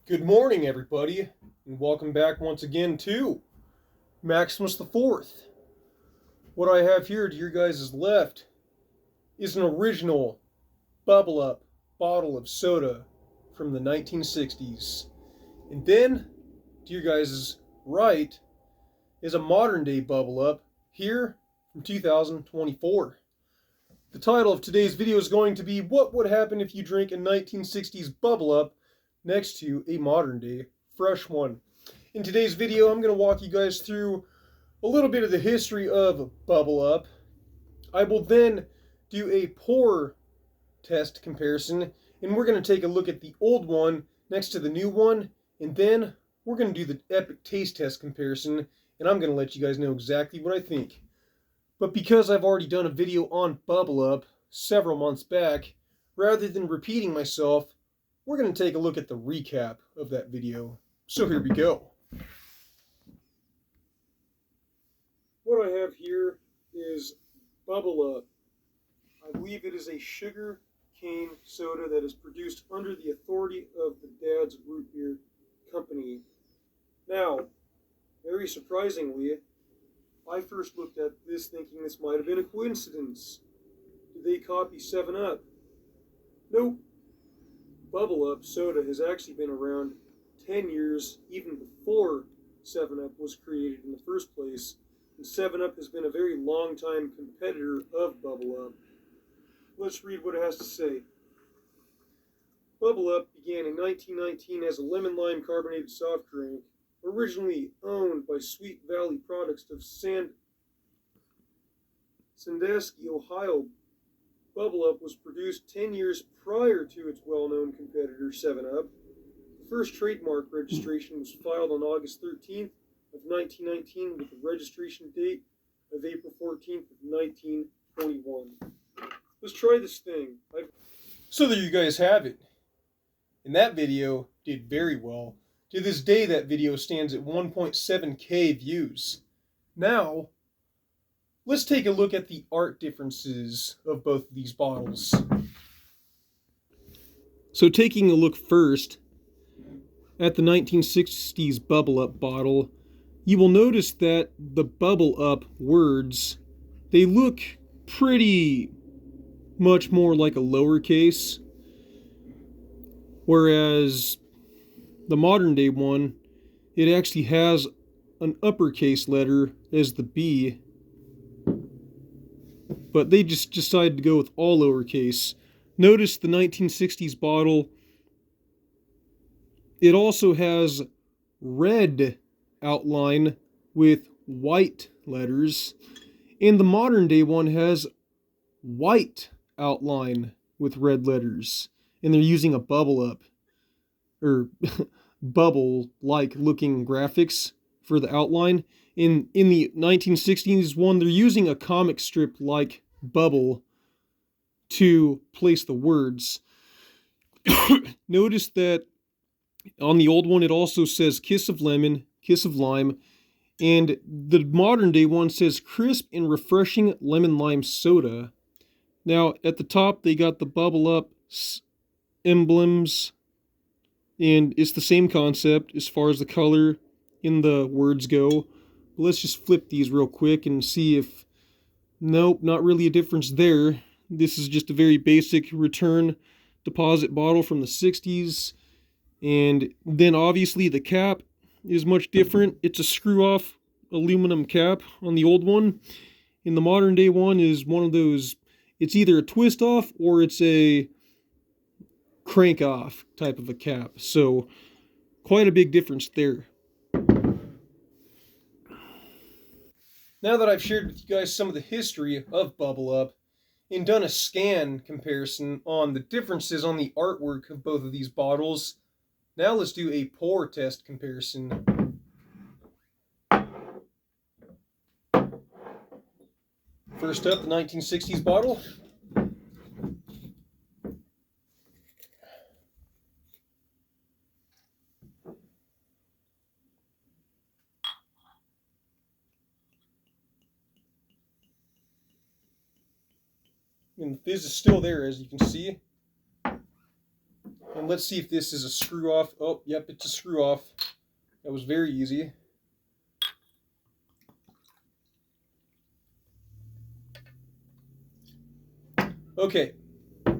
Good morning, everybody, and welcome back once again to Maximus the Fourth. What I have here to your guys' left is an original Bubble Up bottle of soda from the 1960s. And then, to your guys' right, is a modern day Bubble Up here from 2024. The title of today's video is going to be What Would Happen If You Drank a 1960s Bubble Up next to a modern day fresh one. In today's video, I'm going to walk you guys through a little bit of the history of Bubble Up. I will then do a pour test comparison, and we're going to take a look at the old one next to the new one, and then we're going to do the epic taste test comparison, and I'm going to let you guys know exactly what I think. But because I've already done a video on Bubble Up several months back, rather than repeating myself, we're going to take a look at the recap of that video. So here we go. What I have here is Bubble Up. I believe it is a sugar cane soda that is produced under the authority of the Dad's Root Beer Company. Now, very surprisingly, I first looked at this thinking this might have been a coincidence. Did they copy 7-Up? Nope. Bubble Up soda has actually been around 10 years, even before 7-Up was created in the first place, and 7-Up has been a very long time competitor of Bubble Up. Let's read what it has to say. Bubble Up began in 1919 as a lemon-lime carbonated soft drink, originally owned by Sweet Valley Products of Sandusky, Ohio. Bubble Up was produced 10 years prior to its well-known competitor 7-Up. The first trademark registration was filed on August 13th of 1919 with a registration date of April 14th of 1921. Let's try this thing. So there you guys have it. And that video did very well. To this day, that video stands at 1.7K views. Now, let's take a look at the art differences of both of these bottles. So taking a look first at the 1960s Bubble Up bottle, you will notice that the Bubble Up words, they look pretty much more like a lowercase, whereas the modern day one, it actually has an uppercase letter as the B, but they just decided to go with all lowercase. Notice the 1960s bottle, it also has red outline with white letters, and the modern day one has white outline with red letters, and they're using a Bubble Up, or bubble-like looking graphics for the outline. In the 1960s one, they're using a comic strip like bubble to place the words. Notice that on the old one it also says kiss of lemon, kiss of lime, and the modern day one says crisp and refreshing lemon lime soda. Now at the top they got the Bubble Up emblems, and it's the same concept as far as the color in the words go. But let's just flip these real quick and see if, nope, not really a difference there. This is just a very basic return deposit bottle from the 60s. And then obviously the cap is much different. It's a screw-off aluminum cap on the old one. In the modern day one is one of those, it's either a twist off or it's a crank off type of a cap. So quite a big difference there. Now that I've shared with you guys some of the history of Bubble Up and done a scan comparison on the differences on the artwork of both of these bottles, now let's do a pour test comparison. First up, the 1960s bottle. And the fizz is still there, as you can see. And let's see if this is a screw off. Oh, yep, it's a screw off. That was very easy. Okay,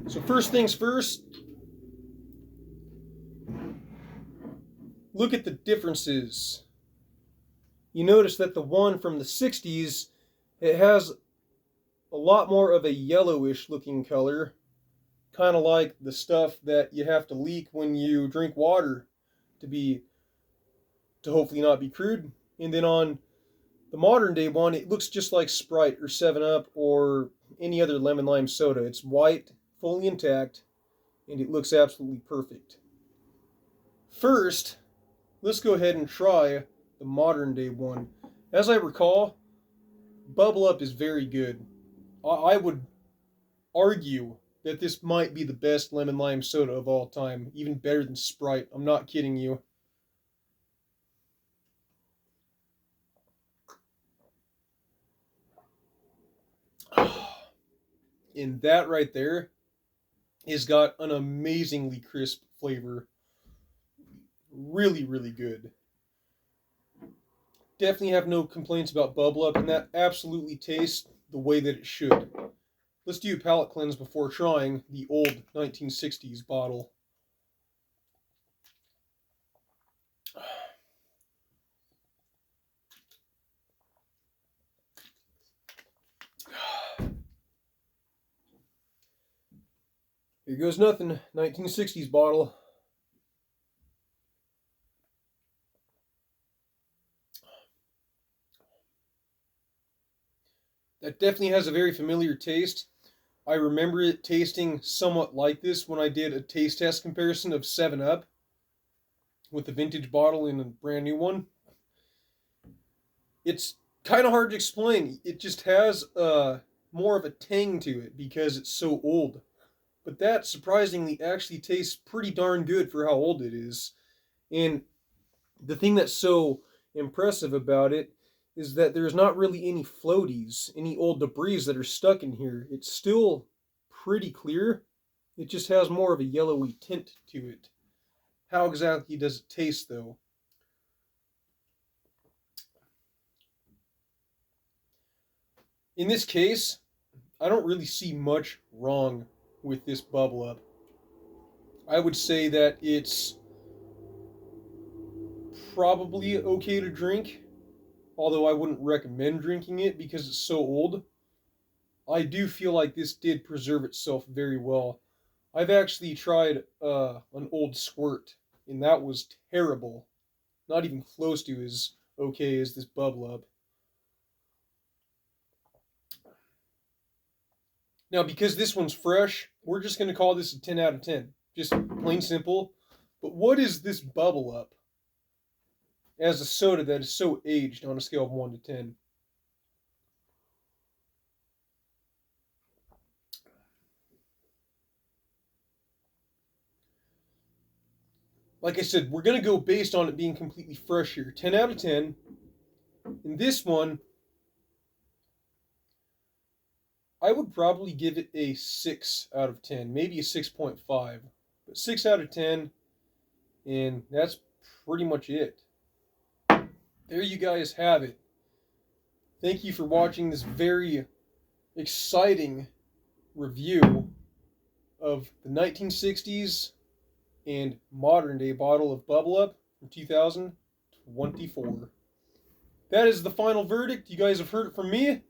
so first things first, look at the differences. You notice that the one from the 60s, it has a lot more of a yellowish looking color, kind of like the stuff that you have to leak when you drink water to hopefully not be crude. And then on the modern day one, it looks just like Sprite or 7-Up or any other lemon lime soda. It's white, fully intact, and it looks absolutely perfect. First, let's go ahead and try the modern day one. As I recall, Bubble Up is very good. I would argue that this might be the best lemon lime soda of all time, even better than Sprite. I'm not kidding you. And that right there has got an amazingly crisp flavor. Really, really good. Definitely have no complaints about Bubble Up, and that absolutely tastes the way that it should. Let's do a palate cleanse before trying the old 1960s bottle. Here goes nothing. 1960s bottle. That definitely has a very familiar taste. I remember it tasting somewhat like this when I did a taste test comparison of 7-Up with the vintage bottle and a brand new one. It's kind of hard to explain. It just has more of a tang to it because it's so old. But that surprisingly actually tastes pretty darn good for how old it is. And the thing that's so impressive about it is that there's not really any floaties, any old debris that are stuck in here. It's still pretty clear. It just has more of a yellowy tint to it. How exactly does it taste, though? In this case, I don't really see much wrong with this Bubble Up. I would say that it's probably okay to drink, although I wouldn't recommend drinking it because it's so old. I do feel like this did preserve itself very well. I've actually tried an old Squirt, and that was terrible. Not even close to as okay as this Bubble Up. Now, because this one's fresh, we're just going to call this a 10 out of 10. Just plain simple. But what is this Bubble Up as a soda that is so aged on a scale of 1 to 10? Like I said, we're going to go based on it being completely fresh here. 10 out of 10. In this one, I would probably give it a 6 out of 10. Maybe a 6.5. But 6 out of 10. And that's pretty much it. There you guys have it. Thank you for watching this very exciting review of the 1960s and modern day bottle of Bubble Up from 2024. That is the final verdict. You guys have heard it from me.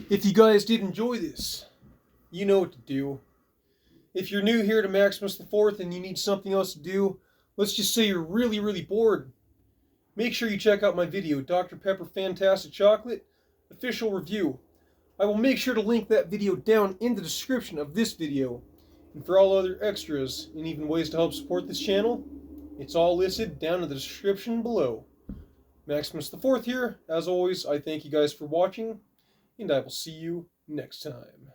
If you guys did enjoy this, you know what to do. If you're new here to Maximus the Fourth and you need something else to do, let's just say you're really, really bored, make sure you check out my video, Dr. Pepper Fantastic Chocolate Official Review. I will make sure to link that video down in the description of this video. And for all other extras and even ways to help support this channel, it's all listed down in the description below. Maximus the Fourth here. As always, I thank you guys for watching, and I will see you next time.